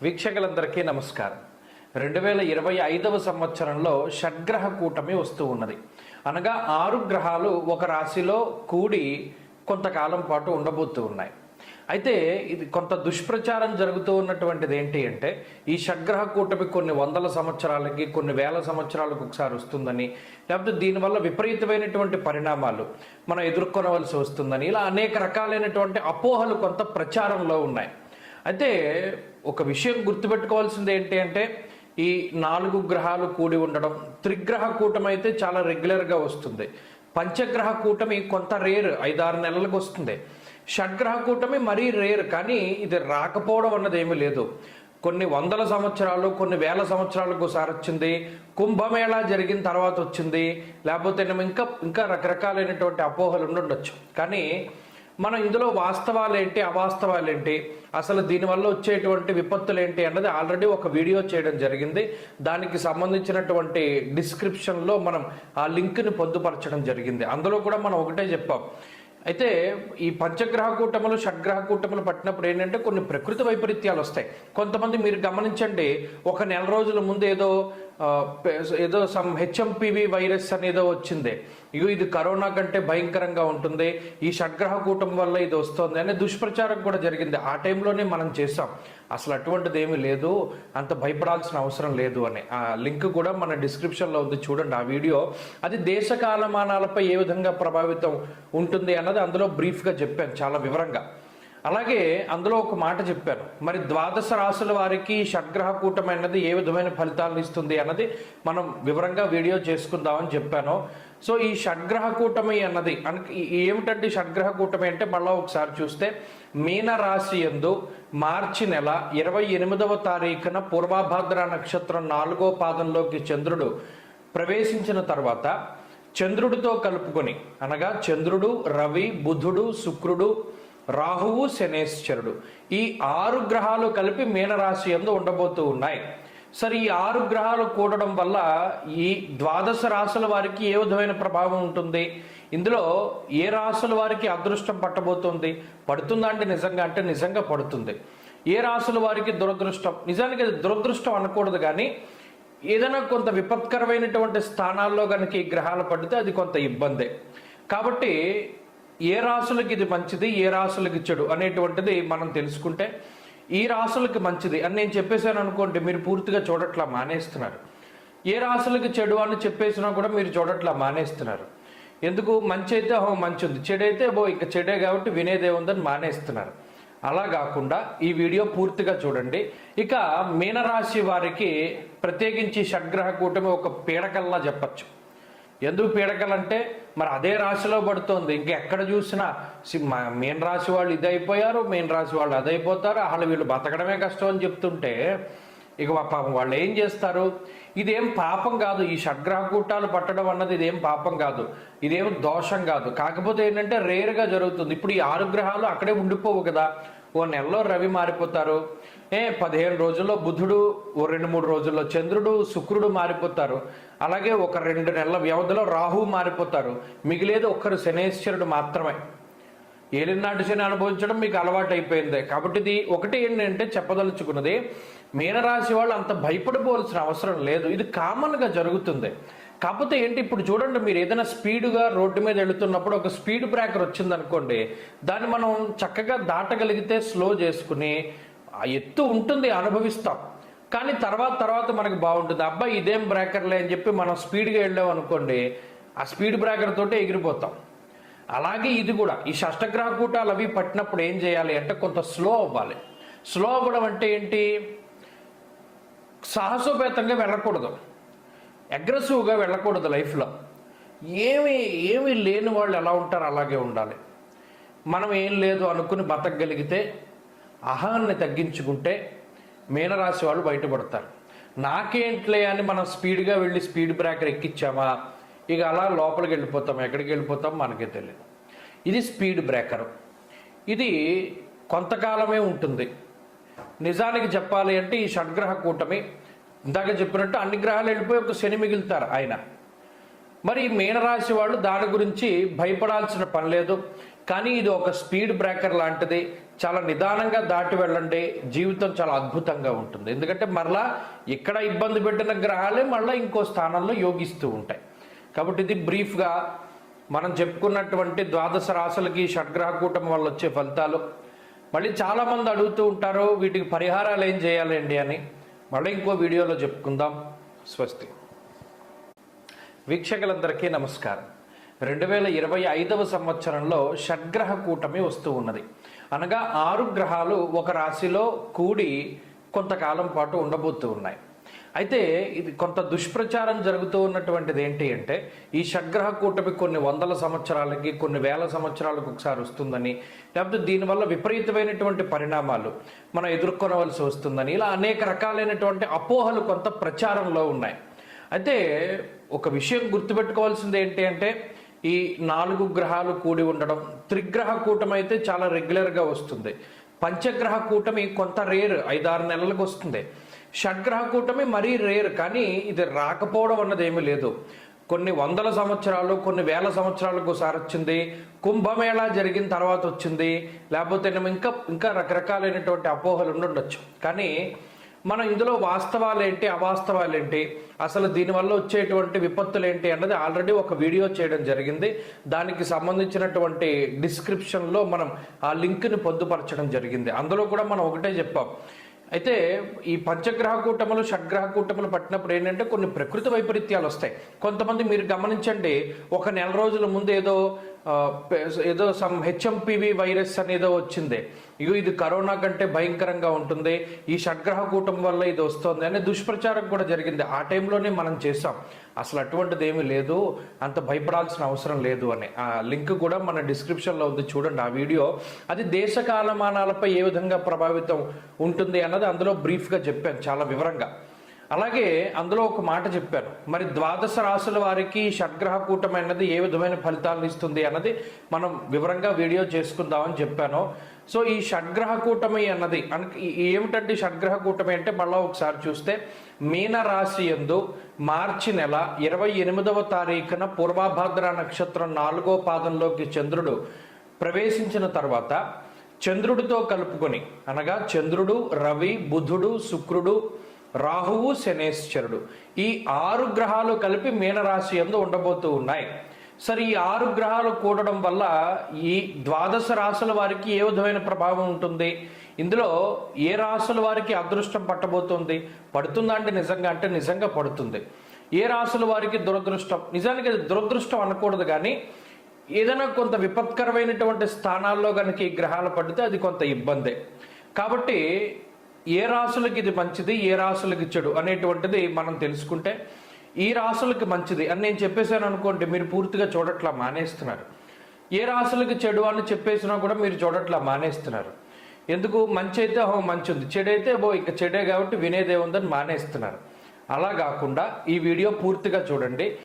వీక్షకులందరికీ నమస్కారం. 2025వ సంవత్సరంలో షడ్గ్రహ కూటమి వస్తూ ఉన్నది. అనగా 6 గ్రహాలు ఒక రాశిలో కూడి కొంతకాలం పాటు ఉండబోతూ ఉన్నాయి. అయితే ఇది కొంత దుష్ప్రచారం జరుగుతూ ఉన్నటువంటిది ఏంటి అంటే, ఈ షడ్గ్రహ కూటమి కొన్ని వందల సంవత్సరాలకి, కొన్ని వేల సంవత్సరాలకు ఒకసారి వస్తుందని, లేకపోతే దీనివల్ల విపరీతమైనటువంటి పరిణామాలు మనం ఎదుర్కొనవలసి వస్తుందని, ఇలా అనేక రకాలైనటువంటి అపోహలు కొంత ప్రచారంలో ఉన్నాయి. అయితే ఒక విషయం గుర్తుపెట్టుకోవాల్సింది ఏంటి అంటే, ఈ 4 గ్రహాలు కూడి ఉండడం, త్రిగ్రహ కూటమి అయితే చాలా రెగ్యులర్గా వస్తుంది. పంచగ్రహ కూటమి కొంత రేర్, 5-6 నెలలకు వస్తుంది. షడ్గ్రహ కూటమి మరీ రేర్, కానీ ఇది రాకపోవడం అన్నది ఏమీ లేదు. కొన్ని వందల సంవత్సరాలు, కొన్ని వేల సంవత్సరాలకు ఒకసారి వచ్చింది. కుంభమేళా జరిగిన తర్వాత వచ్చింది. లేకపోతే ఇంకా రకరకాలైనటువంటి అపోహలు ఉండొచ్చు. కానీ మనం ఇందులో వాస్తవాలేంటి, అవాస్తవాలేంటి, అసలు దీనివల్ల వచ్చేటువంటి విపత్తులు ఏంటి అన్నది ఆల్రెడీ ఒక వీడియో చేయడం జరిగింది. దానికి సంబంధించినటువంటి డిస్క్రిప్షన్లో మనం ఆ లింక్ని పొందుపరచడం జరిగింది. అందులో కూడా మనం ఒకటే చెప్పాం. అయితే ఈ పంచగ్రహ కూటములు, షడ్గ్రహ కూటములు పట్టినప్పుడు ఏంటంటే కొన్ని ప్రకృతి వైపరీత్యాలు వస్తాయి. కొంతమంది మీరు గమనించండి, ఒక నెల రోజుల ముందు ఏదో సమ్ హెచ్ఎంపివి వైరస్ అనేదో వచ్చింది. ఇది కరోనా కంటే భయంకరంగా ఉంటుంది, ఈ షడ్గ్రహ కూటమి వల్ల ఇది వస్తుంది అనే దుష్ప్రచారం కూడా జరిగింది. ఆ టైంలోనే మనం చేసాం, అసలు అటువంటిది ఏమీ లేదు, అంత భయపడాల్సిన అవసరం లేదు అని. ఆ లింక్ కూడా మన డిస్క్రిప్షన్లో ఉంది, చూడండి ఆ వీడియో. అది దేశ కాలమానాలపై ఏ విధంగా ప్రభావితం ఉంటుంది అన్నది అందులో బ్రీఫ్గా చెప్పాను, చాలా వివరంగా. అలాగే అందులో ఒక మాట చెప్పాను, మరి 12 రాశుల వారికి షడ్గ్రహ కూటమి అన్నది ఏ విధమైన ఫలితాలను ఇస్తుంది అన్నది మనం వివరంగా వీడియో చేసుకుందామని చెప్పాను. సో ఈ షడ్గ్రహ కూటమి అన్నది ఏమిటంటే, షడ్గ్రహ కూటమి అంటే మళ్ళీ ఒకసారి చూస్తే, మీన రాశి యందు మార్చి నెల 28వ తారీఖున పూర్వభాద్ర నక్షత్రం 4వ పాదంలోకి చంద్రుడు ప్రవేశించిన తర్వాత చంద్రుడితో కలుపుకొని, అనగా చంద్రుడు, రవి, బుధుడు, శుక్రుడు, రాహువు, శనేశ్వరుడు, ఈ 6 గ్రహాలు కలిపి మీనరాశి యందు ఉండబోతూ ఉన్నాయి. సరే, ఈ 6 గ్రహాలు కూడడం వల్ల ఈ 12 రాశుల వారికి ఏ విధమైన ప్రభావం ఉంటుంది, ఇందులో ఏ రాశుల వారికి అదృష్టం పట్టబోతుంది, పడుతుందా అంటే నిజంగా అంటే నిజంగా పడుతుంది. ఏ రాశుల వారికి దురదృష్టం, నిజానికి అది దురదృష్టం అనకూడదు, కానీ ఏదైనా కొంత విపత్కరమైనటువంటి స్థానాల్లో కనుక ఈ గ్రహాలు పడితే అది కొంత ఇబ్బందే. కాబట్టి ఏ రాశులకి ఇది మంచిది, ఏ రాశులకి చెడు అనేటువంటిది మనం తెలుసుకుంటే, ఈ రాశులకి మంచిది అని నేను చెప్పేశాను అనుకోండి, మీరు పూర్తిగా చూడట్లా మానేస్తున్నారు. ఏ రాశులకి చెడు అని చెప్పేసినా కూడా మీరు చూడట్లా మానేస్తున్నారు. ఎందుకు? మంచి అయితే మంచి ఉంది, చెడైతే ఇక చెడే కాబట్టి వినేదే ఉందని మానేస్తున్నారు. అలా కాకుండా ఈ వీడియో పూర్తిగా చూడండి. ఇక మీనరాశి వారికి ప్రత్యేకించి షడ్గ్రహ కూటమి ఒక పీడకల్లా చెప్పచ్చు. ఎందుకు పీడకలంటే, మరి అదే రాశిలో పడుతోంది, ఇంకెక్కడ చూసినా మీన రాశి వాళ్ళు ఇది అయిపోయారు, మీన రాశి వాళ్ళు అదైపోతారు, అసలు వీళ్ళు బతకడమే కష్టం అని చెప్తుంటే ఇక పాపం వాళ్ళు ఏం చేస్తారు? ఇదేం పాపం కాదు, ఈ షడ్గ్రహ కూటాలు పట్టడం అన్నది ఇదేం పాపం కాదు, ఇదేం దోషం కాదు. కాకపోతే ఏంటంటే రేరుగా జరుగుతుంది. ఇప్పుడు ఈ 6 గ్రహాలు అక్కడే ఉండిపోవు కదా. ఓ నెలలో రవి మారిపోతారు, 15 రోజుల్లో బుధుడు, ఓ 2-3 రోజుల్లో చంద్రుడు, శుక్రుడు మారిపోతారు. అలాగే ఒక 2 నెలల వ్యవధిలో రాహువు మారిపోతారు. మిగిలేదు ఒక్కరు శనేశ్వరుడు మాత్రమే. ఏలినాటి శని అనుభవించడం మీకు అలవాటు అయిపోయింది. కాబట్టి ఇది ఒకటి ఏంటంటే చెప్పదలుచుకున్నది, మీనరాశి వాళ్ళు అంత భయపడిపోవాల్సిన అవసరం లేదు, ఇది కామన్గా జరుగుతుంది. కాకపోతే ఏంటి, ఇప్పుడు చూడండి, మీరు ఏదైనా స్పీడ్గా రోడ్డు మీద వెళుతున్నప్పుడు ఒక స్పీడ్ బ్రేకర్ వచ్చిందనుకోండి, దాన్ని మనం చక్కగా దాటగలిగితే స్లో చేసుకుని, ఆ ఎత్తు ఉంటుంది అనుభవిస్తాం, కానీ తర్వాత మనకు బాగుంటుంది. అబ్బాయి ఇదేం బ్రేకర్లే అని చెప్పి మనం స్పీడ్గా వెళ్ళాం అనుకోండి, ఆ స్పీడ్ బ్రేకర్ తోటే ఎగిరిపోతాం. అలాగే ఇది కూడా, ఈ షష్టగ్రహ కూటాలు అవి పట్టినప్పుడు ఏం చేయాలి అంటే కొంత స్లో అవ్వాలి. స్లో అవ్వడం అంటే ఏంటి? సాహసోపేతంగా వెళ్ళకూడదు, అగ్రెసివ్గా వెళ్ళకూడదు. లైఫ్లో ఏమీ లేని వాళ్ళు ఎలా ఉంటారు అలాగే ఉండాలి. మనం ఏం లేదు అనుకుని బతకగలిగితే, అహాన్ని తగ్గించుకుంటే మీనరాశి వాళ్ళు బయటపడతారు. నాకేంట్లే అని మనం స్పీడ్గా వెళ్ళి స్పీడ్ బ్రేకర్ ఎక్కించామా, ఇక అలా లోపలికి వెళ్ళిపోతాం, ఎక్కడికి వెళ్ళిపోతాం మనకే తెలియదు. ఇది స్పీడ్ బ్రేకర్, ఇది కొంతకాలమే ఉంటుంది. నిజానికి చెప్పాలి అంటే ఈ షడ్గ్రహ కూటమి ఇందాక చెప్పినట్టు అన్ని గ్రహాలు వెళ్ళిపోయి ఒక శని మిగులుతారు ఆయన. మరి మీనరాశి వాళ్ళు దాని గురించి భయపడాల్సిన పని లేదు. కానీ ఇది ఒక స్పీడ్ బ్రేకర్ లాంటిది. చాలా నిదానంగా దాటి వెళ్ళండి, జీవితం చాలా అద్భుతంగా ఉంటుంది. ఎందుకంటే మరలా ఇక్కడ ఇబ్బంది పెట్టిన గ్రహాలే మళ్ళీ ఇంకో స్థానంలో యోగిస్తూ ఉంటాయి. కాబట్టి ఇది బ్రీఫ్గా మనం చెప్పుకున్నటువంటి ద్వాదశ రాశులకి షడ్గ్రహ కూటమి వల్ల వచ్చే ఫలితాలు. మళ్ళీ చాలామంది అడుగుతూ ఉంటారు వీటికి పరిహారాలు ఏం చేయాలండి అని. మళ్ళీ ఇంకో వీడియోలో చెప్పుకుందాం. స్వస్తి. వీక్షకులందరికీ నమస్కారం. 2025వ సంవత్సరంలో షడ్గ్రహ కూటమి వస్తూ ఉన్నది. అనగా 6 గ్రహాలు ఒక రాశిలో కూడి కొంతకాలం పాటు ఉండబోతూ ఉన్నాయి. అయితే ఇది కొంత దుష్ప్రచారం జరుగుతూ ఉన్నటువంటిది ఏంటి అంటే, ఈ షడ్గ్రహ కూటమి కొన్ని వందల సంవత్సరాలకి, కొన్ని వేల సంవత్సరాలకు ఒకసారి వస్తుందని, లేకపోతే దీనివల్ల విపరీతమైనటువంటి పరిణామాలు మనం ఎదుర్కొనవలసి వస్తుందని, ఇలా అనేక రకాలైనటువంటి అపోహలు కొంత ప్రచారంలో ఉన్నాయి. అయితే ఒక విషయం గుర్తుపెట్టుకోవాల్సింది ఏంటి అంటే, ఈ 4 గ్రహాలు కూడి ఉండడం, త్రిగ్రహ కూటమి అయితే చాలా రెగ్యులర్గా వస్తుంది. పంచగ్రహ కూటమి కొంత రేర్, 5-6 నెలలకు వస్తుంది. షడ్గ్రహ కూటమి మరీ రేర్, కానీ ఇది రాకపోవడం అన్నది ఏమీ లేదు. కొన్ని వందల సంవత్సరాలు, కొన్ని వేల సంవత్సరాలకు ఒకసారి వచ్చింది. కుంభమేళా జరిగిన తర్వాత వచ్చింది. లేకపోతే ఇంకా రకరకాలైనటువంటి అపోహలు ఉండొచ్చు. కానీ మనం ఇందులో వాస్తవాలు ఏంటి, అవాస్తవాలు ఏంటి, అసలు దీనివల్ల వచ్చేటువంటి విపత్తులు ఏంటి అన్నది ఆల్రెడీ ఒక వీడియో చేయడం జరిగింది. దానికి సంబంధించినటువంటి డిస్క్రిప్షన్లో మనం ఆ లింక్ని పొందుపరచడం జరిగింది. అందులో కూడా మనం ఒకటే చెప్పాం. అయితే ఈ పంచగ్రహ కూటములు, షడ్గ్రహ కూటములు పట్టినప్పుడు ఏంటంటే కొన్ని ప్రకృతి వైపరీత్యాలు వస్తాయి. కొంతమంది మీరు గమనించండి, ఒక నెల రోజుల ముందు ఏదో హెచ్ఎంపివి వైరస్ అనేదో వచ్చింది. ఇది కరోనా కంటే భయంకరంగా ఉంటుంది, ఈ షడ్గ్రహ కూటమి వల్ల ఇది వస్తుంది అనే దుష్ప్రచారం కూడా జరిగింది. ఆ టైంలోనే మనం చేసాం, అసలు అటువంటిది ఏమీ లేదు, అంత భయపడాల్సిన అవసరం లేదు అని. ఆ లింక్ కూడా మన డిస్క్రిప్షన్లో ఉంది, చూడండి ఆ వీడియో. అది దేశ కాలమానాలపై ఏ విధంగా ప్రభావితం ఉంటుంది అన్నది అందులో బ్రీఫ్గా చెప్పాను, చాలా వివరంగా. అలాగే అందులో ఒక మాట చెప్పాను, మరి ద్వాదశ రాశుల వారికి షడ్గ్రహ కూటమి అన్నది ఏ విధమైన ఫలితాలను ఇస్తుంది అన్నది మనం వివరంగా వీడియో చేసుకుందామని చెప్పాను. సో ఈ షడ్గ్రహ కూటమి అన్నది ఏమిటంటే, షడ్గ్రహ కూటమి అంటే మళ్ళీ ఒకసారి చూస్తే, మీన రాశి యందు మార్చి నెల 28వ తారీఖున పూర్వభాద్ర నక్షత్రం 4వ పాదంలోకి చంద్రుడు ప్రవేశించిన తర్వాత చంద్రుడితో కలుపుకొని, అనగా చంద్రుడు, రవి, బుధుడు, శుక్రుడు, రాహువు, శనేశ్వరుడు, ఈ 6 గ్రహాలు కలిపి మీనరాశి యందు ఉండబోతూ ఉన్నాయి. సరే, ఈ 6 గ్రహాలు కూడడం వల్ల ఈ ద్వాదశ రాశుల వారికి ఏ విధమైన ప్రభావం ఉంటుంది, ఇందులో ఏ రాశుల వారికి అదృష్టం పట్టబోతుంది, పడుతుందా అంటే నిజంగా పడుతుంది. ఏ రాశుల వారికి దురదృష్టం, నిజానికి అది దురదృష్టం అనకూడదు, కానీ ఏదైనా కొంత విపత్కరమైనటువంటి స్థానాల్లో కనుక ఈ గ్రహాలు పడితే అది కొంత ఇబ్బందే. కాబట్టి ఏ రాశులకి ఇది మంచిది, ఏ రాశులకి చెడు అనేటువంటిది మనం తెలుసుకుంటే, ఈ రాశులకి మంచిది అని నేను చెప్పేశాను అనుకోండి, మీరు పూర్తిగా చూడట్లా మానేస్తున్నారు. ఏ రాశులకి చెడు అని చెప్పేసినా కూడా మీరు చూడట్లా మానేస్తున్నారు. ఎందుకు? మంచి అయితే మంచి ఉంది, చెడైతే ఇక చెడే కాబట్టి వినేదే ఉందని మానేస్తున్నారు. అలా కాకుండా ఈ వీడియో పూర్తిగా చూడండి.